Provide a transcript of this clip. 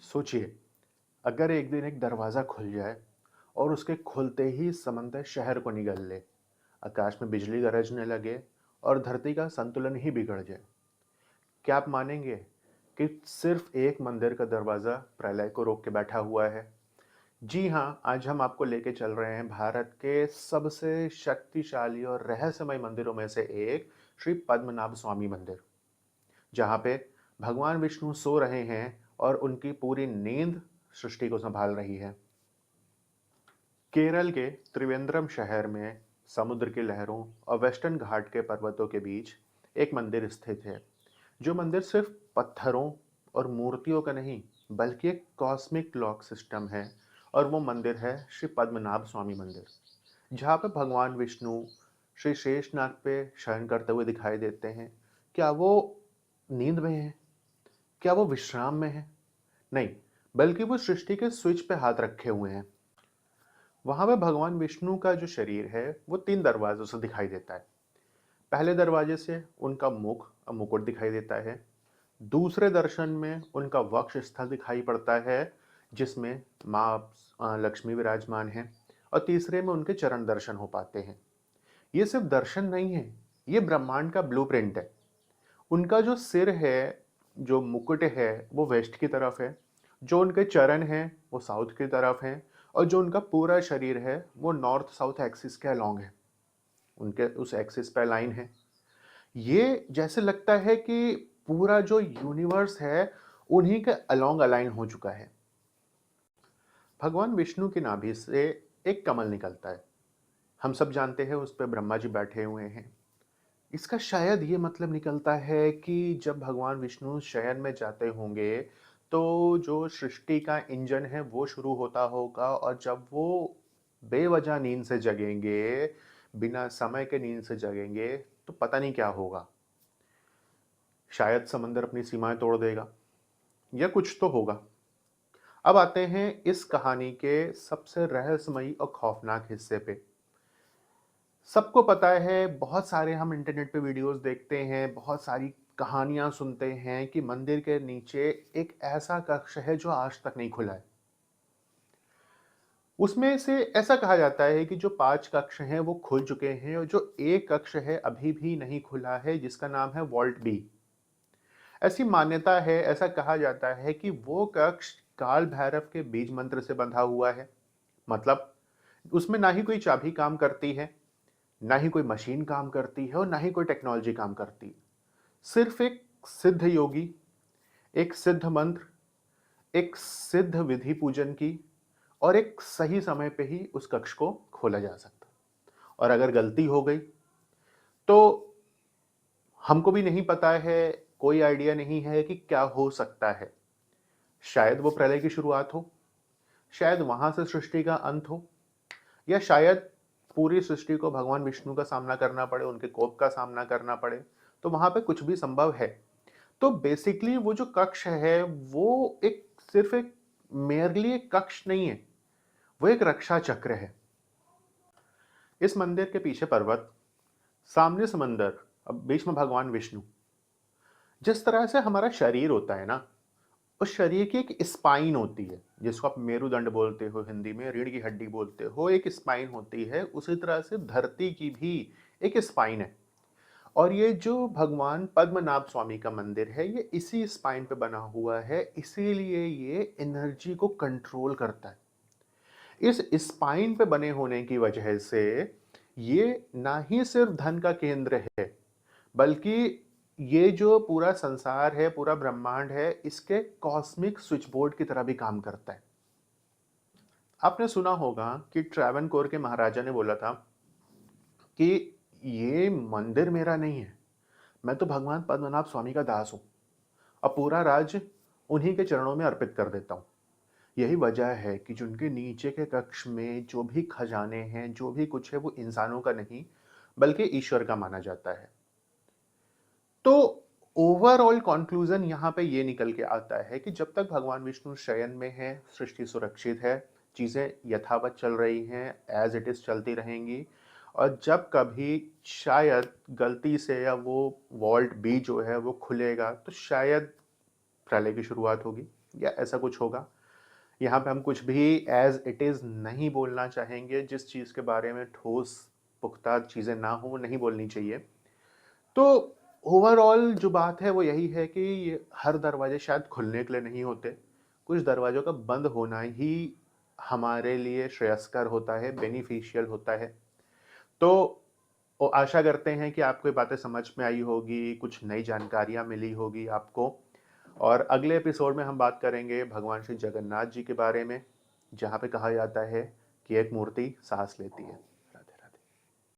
सोचिए, अगर एक दिन एक दरवाज़ा खुल जाए और उसके खुलते ही समंदर शहर को निगल ले, आकाश में बिजली गरजने लगे और धरती का संतुलन ही बिगड़ जाए, क्या आप मानेंगे कि सिर्फ एक मंदिर का दरवाज़ा प्रलय को रोक के बैठा हुआ है? जी हाँ, आज हम आपको लेके चल रहे हैं भारत के सबसे शक्तिशाली और रहस्यमय मंदिरों में से एक, श्री पद्मनाभ स्वामी मंदिर, जहाँ पे भगवान विष्णु सो रहे हैं और उनकी पूरी नींद सृष्टि को संभाल रही है। केरल के त्रिवेंद्रम शहर में समुद्र की लहरों और वेस्टर्न घाट के पर्वतों के बीच एक मंदिर स्थित है। जो मंदिर सिर्फ पत्थरों और मूर्तियों का नहीं, बल्कि एक कॉस्मिक क्लॉक सिस्टम है। और वो मंदिर है श्री पद्मनाभ स्वामी मंदिर, जहाँ पे भगवान विष्णु श्री शेषनाग पे शयन करते हुए दिखाई देते हैं। क्या वो नींद में है? क्या वो विश्राम में है? नहीं, बल्कि वो सृष्टि के स्विच पे हाथ रखे हुए हैं। वहां पे भगवान विष्णु का जो शरीर है वो तीन दरवाजों से दिखाई देता है। पहले दरवाजे से उनका मुख मुकुट दिखाई देता है। दूसरे दर्शन में उनका वक्ष स्थल दिखाई पड़ता है, जिसमें माँ लक्ष्मी विराजमान है। और तीसरे में उनके चरण दर्शन हो पाते हैं। ये सिर्फ दर्शन नहीं है, ये ब्रह्मांड का ब्लूप्रिंट है। उनका जो सिर है, जो मुकुट है, वो वेस्ट की तरफ है। जो उनके चरण हैं वो साउथ की तरफ हैं। और जो उनका पूरा शरीर है वो नॉर्थ साउथ एक्सिस के अलोंग है। उनके उस एक्सिस पे लाइन है। ये जैसे लगता है कि पूरा जो यूनिवर्स है उन्हीं के अलोंग अलाइन हो चुका है। भगवान विष्णु की नाभि से एक कमल निकलता है। हम सब जानते हैं उस पे ब्रह्मा जी बैठे हुए हैं। इसका शायद ये मतलब निकलता है कि जब भगवान विष्णु शयन में जाते होंगे, तो जो सृष्टि का इंजन है वो शुरू होता होगा, और जब वो बेवजह नींद से जगेंगे, बिना समय के नींद से जगेंगे, तो पता नहीं क्या होगा। शायद समंदर अपनी सीमाएं तोड़ देगा, या कुछ तो होगा। अब आते हैं इस कहानी के सबसे रहस्यमयी और खौफनाक हिस्से पे। सबको पता है, बहुत सारे हम इंटरनेट पे वीडियोस देखते हैं, बहुत सारी कहानियां सुनते हैं कि मंदिर के नीचे एक ऐसा कक्ष है जो आज तक नहीं खुला है। उसमें से ऐसा कहा जाता है कि जो 5 कक्ष हैं वो खुल चुके हैं, और जो एक कक्ष है अभी भी नहीं खुला है, जिसका नाम है वॉल्ट बी। ऐसी मान्यता है, ऐसा कहा जाता है कि वो कक्ष काल भैरव के बीज मंत्र से बंधा हुआ है। मतलब उसमें ना ही कोई चाबी काम करती है, ना ही कोई मशीन काम करती है, और ना ही कोई टेक्नोलॉजी काम करती है। सिर्फ एक सिद्ध योगी, एक सिद्ध मंत्र, एक सिद्ध विधि पूजन की, और एक सही समय पे ही उस कक्ष को खोला जा सकता। और अगर गलती हो गई तो हमको भी नहीं पता है, कोई आइडिया नहीं है कि क्या हो सकता है। शायद वो प्रलय की शुरुआत हो, शायद वहां से सृष्टि का अंत हो, या शायद पूरी सृष्टि को भगवान विष्णु का सामना करना पड़े, उनके कोप का सामना करना पड़े। तो वहां पे कुछ भी संभव है। तो बेसिकली वो जो कक्ष है वो एक सिर्फ एक मेयरली एक कक्ष नहीं है, वो एक रक्षा चक्र है। इस मंदिर के पीछे पर्वत, सामने समंदर, अब बीच में भगवान विष्णु। जिस तरह से हमारा शरीर होता है ना, उस शरीर की एक स्पाइन होती है, जिसको आप मेरुदंड बोलते हो, हिंदी में रीढ़ की हड्डी बोलते हो, एक स्पाइन होती है। उसी तरह से धरती की भी एक स्पाइन है। और ये जो भगवान पद्मनाभ स्वामी का मंदिर है, ये इसी स्पाइन पे बना हुआ है, इसीलिए ये एनर्जी को कंट्रोल करता है। इस स्पाइन पे बने होने की वजह से ये ना ही सिर्फ धन का केंद्र है, बल्कि ये जो पूरा संसार है, पूरा ब्रह्मांड है, इसके कॉस्मिक स्विच बोर्ड की तरह भी काम करता है। आपने सुना होगा कि ट्रैवनकोर के महाराजा ने बोला था कि ये मंदिर मेरा नहीं है, मैं तो भगवान पद्मनाभ स्वामी का दास हूँ, अब पूरा राज्य उन्हीं के चरणों में अर्पित कर देता हूँ। यही वजह है कि जो उनके नीचे के कक्ष में जो भी खजाने हैं, जो भी कुछ है, वो इंसानों का नहीं, बल्कि ईश्वर का माना जाता है। तो ओवरऑल कंक्लूजन यहाँ पे ये निकल के आता है कि जब तक भगवान विष्णु शयन में है, सृष्टि सुरक्षित है, चीज़ें यथावत चल रही हैं, एज इट इज़ चलती रहेंगी। और जब कभी शायद गलती से या वो वॉल्ट बी जो है वो खुलेगा, तो शायद प्रलय की शुरुआत होगी। या ऐसा कुछ होगा। यहाँ पे हम कुछ भी एज़ इट इज़ नहीं बोलना चाहेंगे, जिस चीज़ के बारे में ठोस, पुख्ता चीज़ें ना हों, वो नहीं बोलनी चाहिए। तो ओवरऑल जो बात है वो यही है कि ये हर दरवाज़े शायद खुलने के लिए नहीं होते। कुछ दरवाज़ों का बंद होना ही हमारे लिए श्रेयस्कर होता है, बेनिफिशियल होता है। तो आशा करते हैं कि आपको ये बातें समझ में आई होगी, कुछ नई जानकारियाँ मिली होगी आपको। और अगले एपिसोड में हम बात करेंगे भगवान श्री जगन्नाथ जी के बारे में, जहाँ पे कहा जाता है कि एक मूर्ति साँस लेती है।